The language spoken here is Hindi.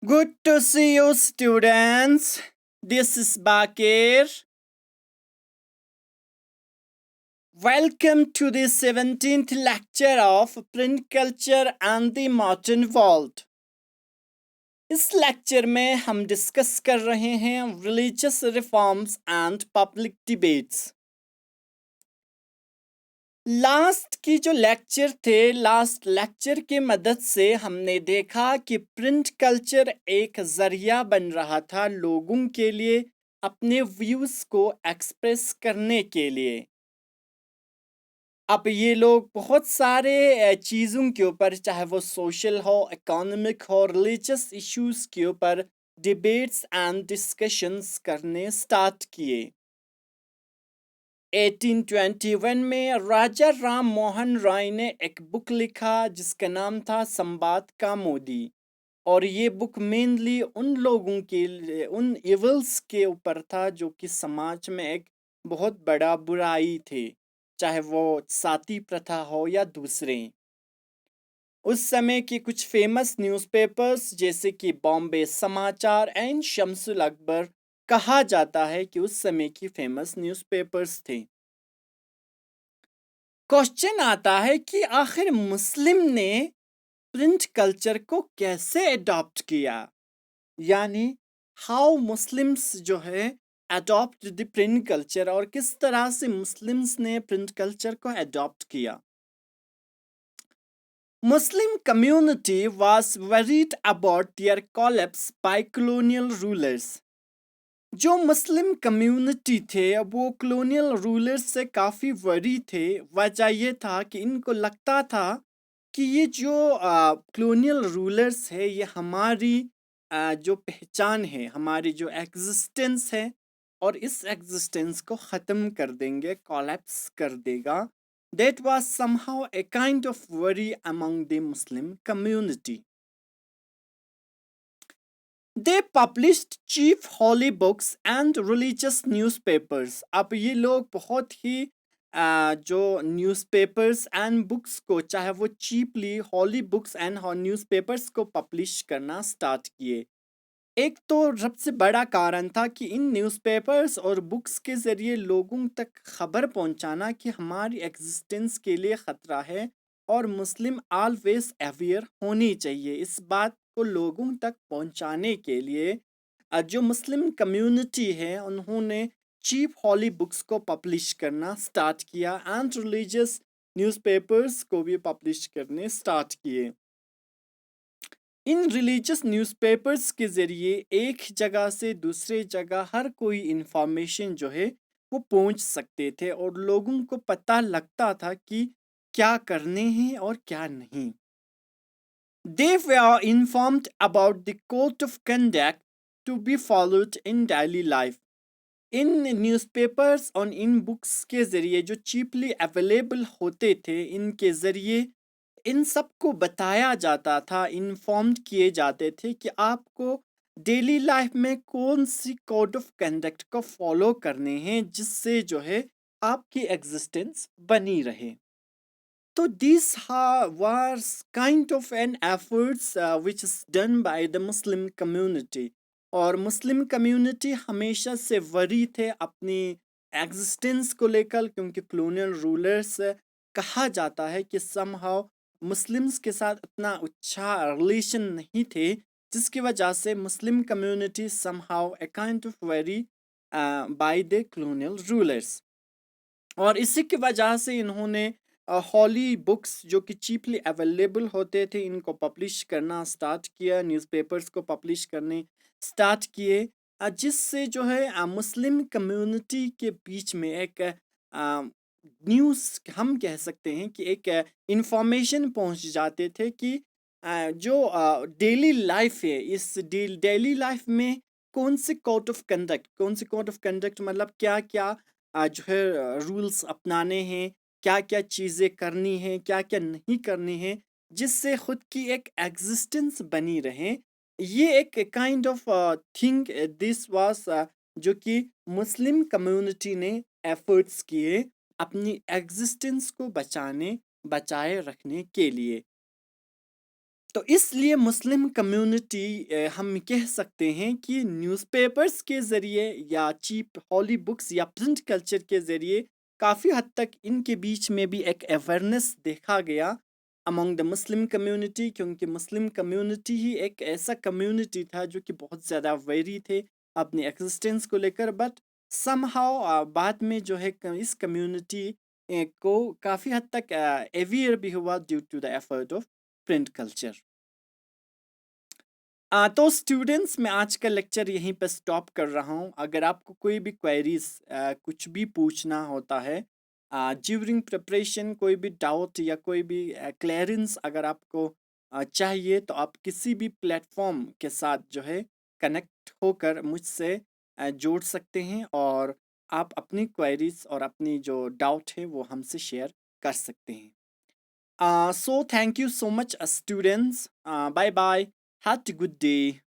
Good to see you, students. This is Bakir. Welcome to the 17th lecture of Print Culture and the Modern World. इस लेक्चर में हम डिस्कस कर रहे हैं religious reforms and public debates. Last lecture के मदद से हमने देखा कि प्रिंट कल्चर एक जरिया बन रहा था लोगों के लिए अपने व्यूज को एक्सप्रेस करने के लिए। अब ये लोग बहुत सारे चीज़ों के ऊपर, चाहे वो सोशल हो, इकोनॉमिक हो, रिलीजियस इश्यूज के ऊपर डिबेट्स एंड डिस्कशंस करने स्टार्ट किए। 1821 में राजा राम मोहन राय ने एक बुक लिखा जिसका नाम था संवाद का मोदी, और ये बुक मेनली उन लोगों के लिए, उन इवल्स के ऊपर था जो कि समाज में एक बहुत बड़ा बुराई थे, चाहे वो साती प्रथा हो या दूसरे। उस समय के कुछ फेमस न्यूज़पेपर्स जैसे कि बॉम्बे समाचार एंड शम्सुल अकबर कहा जाता है कि उस समय की फेमस न्यूज़पेपर्स थे। क्वेश्चन आता है कि आखिर मुस्लिम ने प्रिंट कल्चर को कैसे अडॉप्ट किया, यानी हाउ मुस्लिम्स जो है अडॉप्ट द प्रिंट कल्चर, और किस तरह से मुस्लिम्स ने प्रिंट कल्चर को अडॉप्ट किया। Muslim community was worried about their collapse by colonial rulers. जो मुस्लिम कम्युनिटी थे वो कॉलोनियल रूलर्स से काफ़ी वरी थे। वजह ये था कि इनको लगता था कि ये जो कॉलोनियल रूलर्स है ये हमारी जो पहचान है, हमारी जो एग्जिस्टेंस है, और इस एग्जिस्टेंस को ख़त्म कर देंगे, कोलैप्स कर देगा। That was somehow a kind of worry among the Muslim community. They published cheap holy books and religious newspapers. अब ये लोग बहुत ही जो न्यूज़पेपर्स एंड बुक्स को, चाहे वो cheaply holy books and newspapers को पब्लिश करना स्टार्ट किए। एक तो सबसे बड़ा कारण था कि इन न्यूज़पेपर्स और बुक्स के ज़रिए लोगों तक खबर पहुंचाना कि हमारी एग्जिस्टेंस के लिए ख़तरा है और मुस्लिम ऑलवेज अवेयर होनी चाहिए। इस बात को लोगों तक पहुंचाने के लिए जो मुस्लिम कम्युनिटी है उन्होंने चीप हॉली बुक्स को पब्लिश करना स्टार्ट किया एंड रिलीजियस न्यूज़पेपर्स को भी पब्लिश करने स्टार्ट किए। इन रिलीजियस न्यूज़पेपर्स के ज़रिए एक जगह से दूसरे जगह हर कोई इंफॉर्मेशन जो है वो पहुंच सकते थे और लोगों को पता लगता था कि क्या करने हैं और क्या नहीं। They were informed about the code of conduct to be followed in daily life. In newspapers और इन बुक्स के ज़रिए जो चीपली अवेलेबल होते थे, इनके ज़रिए इन सबको बताया जाता था, इन्फॉर्म्ड किए जाते थे कि आपको डेली लाइफ में कौन सी कोड ऑफ कंडक्ट को फॉलो करने हैं जिससे जो है आपकी एग्जिस्टेंस बनी रहे। तो this was kind of an efforts which is done by the Muslim community, और मुस्लिम कम्युनिटी हमेशा से वरी थे अपनी एग्जिस्टेंस को लेकर, क्योंकि कॉलोनियल रूलर्स कहा जाता है कि समहाउ मुस्लिम्स के साथ इतना अच्छा रिलेशन नहीं थे, जिसकी वजह से Muslim community somehow a kind of worry by the colonial rulers. और इसी की वजह से इन्होंने हॉली बुक्स जो कि चीपली अवेलेबल होते थे इनको पब्लिश करना स्टार्ट किया, न्यूज़पेपर्स को पब्लिश करने स्टार्ट किए, जिससे जो है मुस्लिम कम्युनिटी के बीच में एक न्यूज़ हम कह सकते हैं कि एक इंफॉर्मेशन पहुंच जाते थे कि जो डेली लाइफ है, इस डेली लाइफ में कौन से कोड ऑफ कंडक्ट मतलब क्या क्या जो है रूल्स अपनाने हैं, क्या क्या चीज़ें करनी हैं, क्या क्या नहीं करनी है, जिससे खुद की एक एग्जिस्टेंस बनी रहे। ये एक kind of thing this was जो कि मुस्लिम कम्युनिटी ने एफर्ट्स किए अपनी एग्जिस्टेंस को बचाए रखने के लिए। तो इसलिए मुस्लिम कम्युनिटी हम कह सकते हैं कि न्यूज़पेपर्स के ज़रिए या चीप हॉली बुक्स या प्रिंट कल्चर के ज़रिए काफ़ी हद तक इनके बीच में भी एक अवेयरनेस देखा गया अमंग द मुस्लिम कम्युनिटी, क्योंकि मुस्लिम कम्युनिटी ही एक ऐसा कम्युनिटी था जो कि बहुत ज़्यादा वेरी थे अपनी एग्जिस्टेंस को लेकर। बट समहाउ बाद में जो है इस कम्युनिटी को काफ़ी हद तक अवेयर भी हुआ due to the effort of print culture. तो स्टूडेंट्स, मैं आज का लेक्चर यहीं पे स्टॉप कर रहा हूँ। अगर आपको कोई भी क्वेरीज कुछ भी पूछना होता है ड्यूरिंग प्रिपरेशन, कोई भी डाउट या कोई भी क्लियरेंस अगर आपको चाहिए, तो आप किसी भी प्लेटफॉर्म के साथ जो है कनेक्ट होकर मुझसे जोड़ सकते हैं और आप अपनी क्वेरीज और अपनी जो डाउट है वो हमसे शेयर कर सकते हैं। So thank you so much, students. Bye bye. Have a good day.